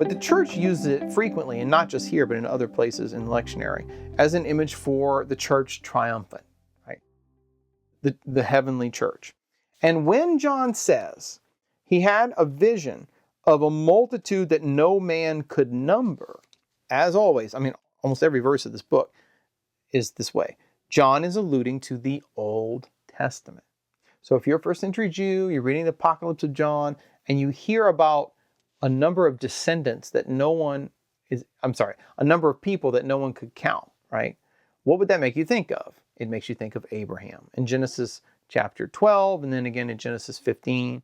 But the church uses it frequently, and not just here, but in other places in the lectionary, as an image for the church triumphant, right? The heavenly church. And when John says he had a vision of a multitude that no man could number, as always, I mean, almost every verse of this book is this way. John is alluding to the Old Testament. So if you're a first century Jew, you're reading the Apocalypse of John, and you hear about a number of descendants that a number of people that no one could count, right? What would that make you think of? It makes you think of Abraham. In Genesis chapter 12, and then again in Genesis 15,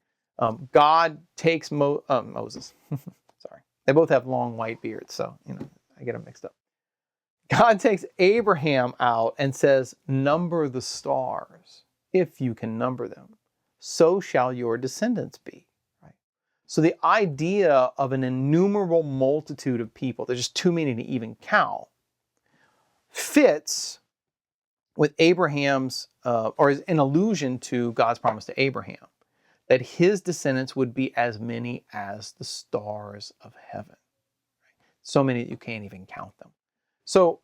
God takes Moses. Sorry. They both have long white beards, so, I get them mixed up. God takes Abraham out and says, number the stars, if you can number them. So shall your descendants be. Right? So the idea of an innumerable multitude of people, there's just too many to even count, fits with Abraham's, or is an allusion to God's promise to Abraham, that his descendants would be as many as the stars of heaven. Right? So many that you can't even count them. So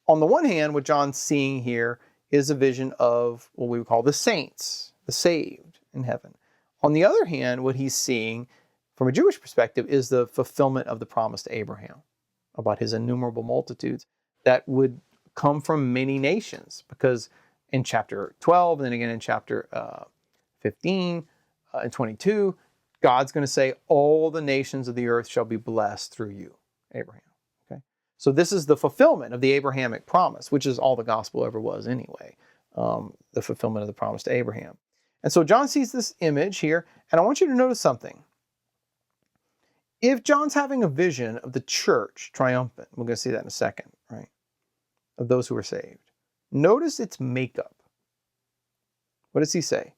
on the one hand, what John's seeing here is a vision of what we would call the saints, the saved in heaven. On the other hand, what he's seeing from a Jewish perspective is the fulfillment of the promise to Abraham about his innumerable multitudes that would come from many nations. Because in chapter 12, and then again in chapter 15 and 22, God's going to say, all the nations of the earth shall be blessed through you, Abraham. Okay, so this is the fulfillment of the Abrahamic promise, which is all the gospel ever was anyway, the fulfillment of the promise to Abraham. And so John sees this image here, and I want you to notice something. If John's having a vision of the church triumphant, we're going to see that in a second, right, of those who are saved, notice its makeup. What does he say?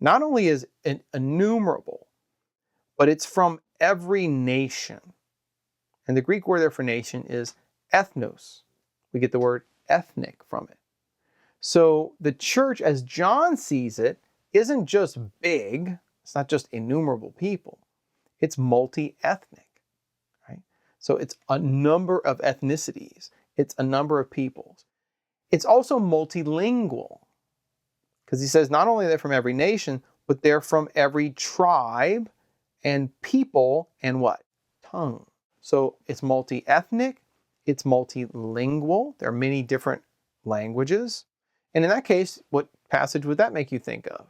Not only is it innumerable, but it's from every nation. And the Greek word there for nation is ethnos. We get the word ethnic from it. So the church, as John sees it, isn't just big. It's not just innumerable people. It's multi-ethnic, right? So it's a number of ethnicities. It's a number of peoples. It's also multilingual, because he says not only they're from every nation, but they're from every tribe and people and what? Tongue. So it's multi-ethnic, it's multilingual. There are many different languages. And in that case, what passage would that make you think of?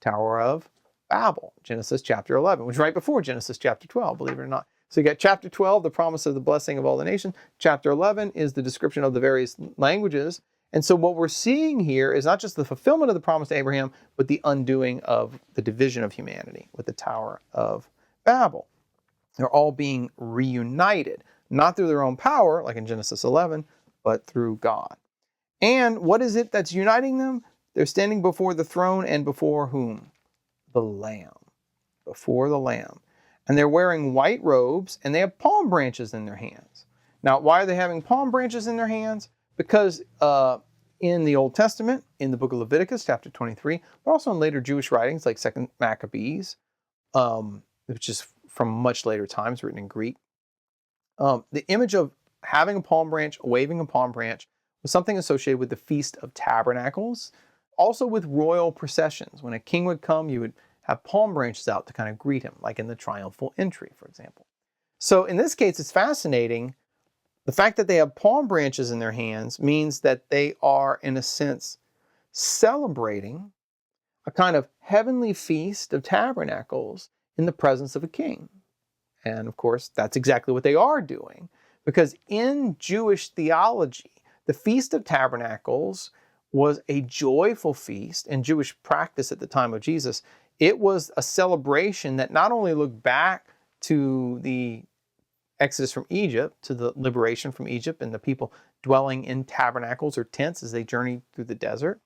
Tower of Babel, Genesis chapter 11, which is right before Genesis chapter 12, believe it or not. So you got chapter 12, the promise of the blessing of all the nations. Chapter 11 is the description of the various languages. And so what we're seeing here is not just the fulfillment of the promise to Abraham, but the undoing of the division of humanity with the Tower of Babel. They're all being reunited, not through their own power, like in Genesis 11, but through God. And what is it that's uniting them? They're standing before the throne and before whom? The Lamb. Before the Lamb. And they're wearing white robes, and they have palm branches in their hands. Now, why are they having palm branches in their hands? Because in the Old Testament, in the book of Leviticus, chapter 23, but also in later Jewish writings like 2 Maccabees, which is from much later times, written in Greek, the image of having a palm branch, waving a palm branch, was something associated with the Feast of Tabernacles, also with royal processions. When a king would come, you would have palm branches out to kind of greet him, like in the triumphal entry, for example. So in this case, it's fascinating. The fact that they have palm branches in their hands means that they are, in a sense, celebrating a kind of heavenly Feast of Tabernacles in the presence of a king. And of course, that's exactly what they are doing, because in Jewish theology, the Feast of Tabernacles was a joyful feast. In Jewish practice at the time of Jesus, it was a celebration that not only looked back to the Exodus from Egypt, to the liberation from Egypt and the people dwelling in tabernacles or tents as they journeyed through the desert,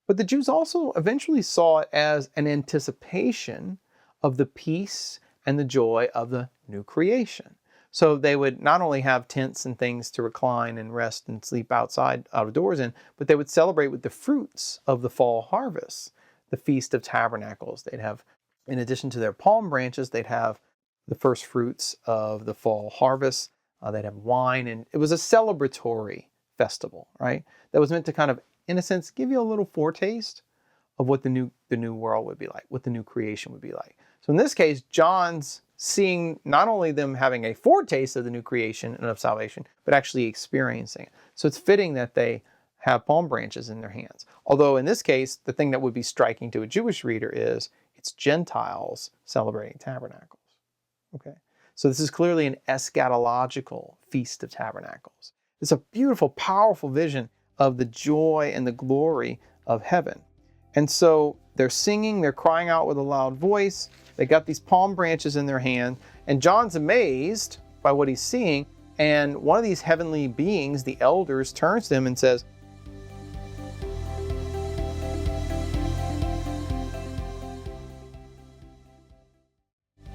but the Jews also eventually saw it as an anticipation of the peace and the joy of the new creation. So they would not only have tents and things to recline and rest and sleep outside, out of doors in, but they would celebrate with the fruits of the fall harvest, the Feast of Tabernacles. They'd have, in addition to their palm branches, they'd have the first fruits of the fall harvest. They'd have wine, and it was a celebratory festival, right? That was meant to kind of, in a sense, give you a little foretaste of what the new world would be like, what the new creation would be like. So in this case, John's seeing not only them having a foretaste of the new creation and of salvation, but actually experiencing it. So it's fitting that they have palm branches in their hands. Although in this case, the thing that would be striking to a Jewish reader is it's Gentiles celebrating tabernacles. Okay, so this is clearly an eschatological Feast of Tabernacles. It's a beautiful, powerful vision of the joy and the glory of heaven. And so they're singing, they're crying out with a loud voice. They got these palm branches in their hand, and John's amazed by what he's seeing. And one of these heavenly beings, the elders, turns to him and says,